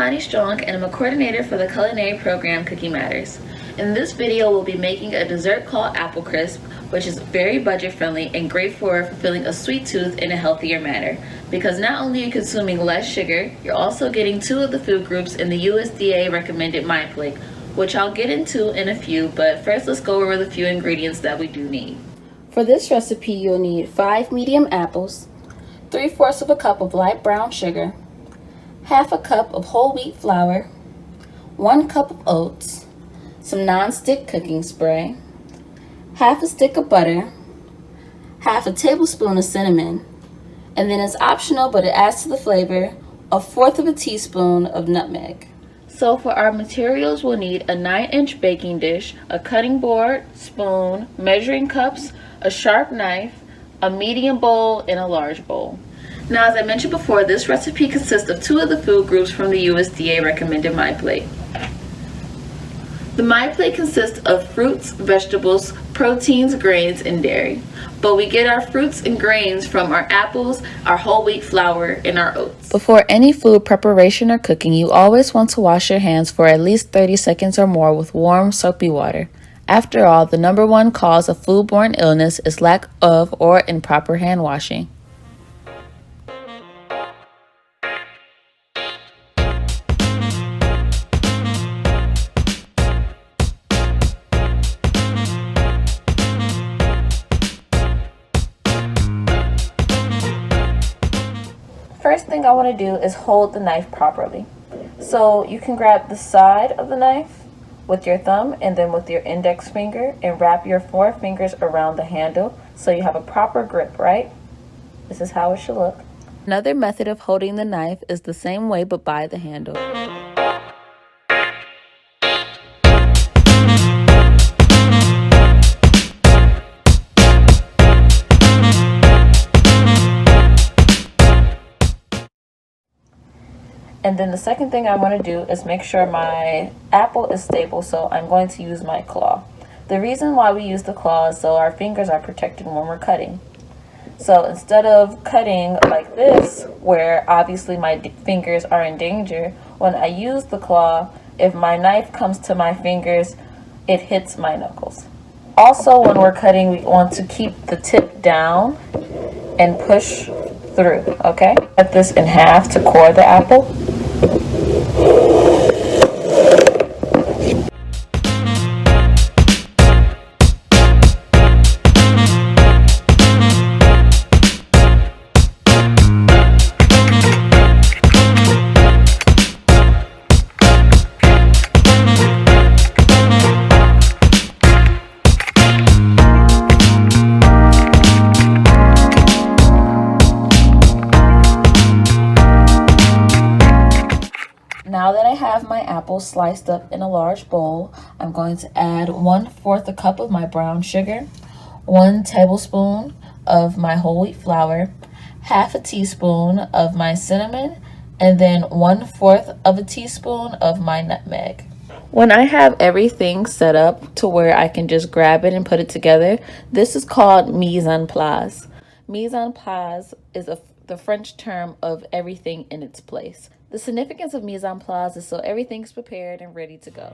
Amani Strong and I'm a coordinator for the culinary program Cookie Matters. In this video, we'll be making a dessert called Apple Crisp, which is very budget friendly and great for fulfilling a sweet tooth in a healthier manner. Because not only are you consuming less sugar, you're also getting 2 of the food groups in the USDA recommended myinput, which I'll get into in a few, but first let's go over the few ingredients that we do need. For this recipe, you'll need 5 medium apples, 3/4 of a cup of light brown sugar, half a cup of whole wheat flour, 1 cup of oats, some non-stick cooking spray, half a stick of butter, half a tablespoon of cinnamon, and then it's optional but it adds to the flavor, 1/4 of a teaspoon of nutmeg. So for our materials, we'll need a 9-inch baking dish, a cutting board, spoon, measuring cups, a sharp knife, a medium bowl, and a large bowl. Now, as I mentioned before, this recipe consists of 2 of the food groups from the USDA recommended myinput. The myinput consists of fruits, vegetables, proteins, grains, and dairy. But we get our fruits and grains from our apples, our whole wheat flour, and our oats. Before any food preparation or cooking, you always want to wash your hands for at least 30 seconds or more with warm, soapy water. After all, the #1 cause of foodborne illness is lack of or improper hand washing. First thing I want to do is hold the knife properly. So you can grab the side of the knife with your thumb and then with your index finger and wrap your 4 fingers around the handle so you have a proper grip, right? This is how it should look. Another method of holding the knife is the same way but by the handle. And then the second thing I want to do is make sure my apple is stable, so I'm going to use my claw. The reason why we use the claw is so our fingers are protected when we're cutting. So instead of cutting like this, where obviously my fingers are in danger, when I use the claw, if my knife comes to my fingers, it hits my knuckles. Also, when we're cutting, we want to keep the tip down and push through, okay? Cut this in half to core the apple. Now that I have my apples sliced up in a large bowl, I'm going to add 1/4 a cup of my brown sugar, 1 tablespoon of my whole wheat flour, half a teaspoon of my cinnamon, and then 1/4 of a teaspoon of my nutmeg. When I have everything set up to where I can just grab it and put it together, this is called mise en place. Mise en place is the French term of everything in its place. The significance of mise en place is so everything's prepared and ready to go.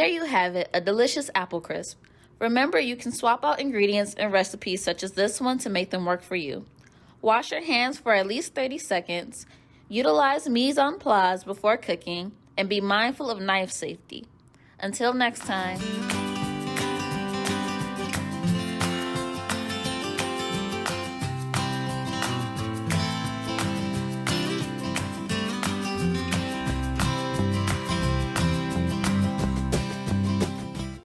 there you have it, a delicious apple crisp. Remember, you can swap out ingredients and recipes such as this one to make them work for you. Wash your hands for at least 30 seconds, utilize mise en place before cooking, and be mindful of knife safety. Until next time.